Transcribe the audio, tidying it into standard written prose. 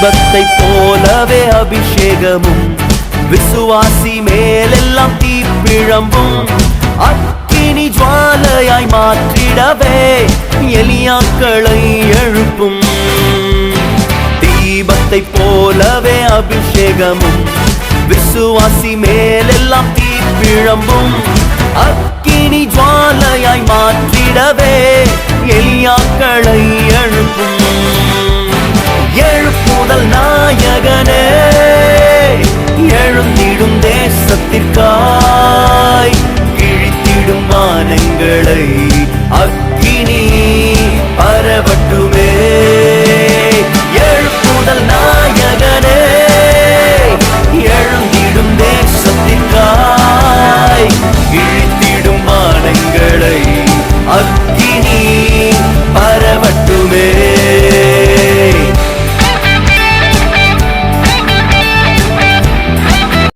தீபத்தை போலவே அபிஷேகமும் விசுவாசி மேலெல்லாம் தீப்பிழம்பும் அக்கினி ஜுவாலையாய் மாற்றிடவே எலியாக்களை எழுப்பும். தீபத்தை போலவே அபிஷேகமும் விசுவாசி மேலெல்லாம் தீப்பிழம்பும் அக்கினி ஜுவாலையாய் மாற்றிடவே எலியாக்களை எழுப்பும். எழுப்புதல் நாயகனே எழுந்திடும் தேசத்திற்காய் கிழித்திடும் வானங்களை அக்கினி பரவட்டும்.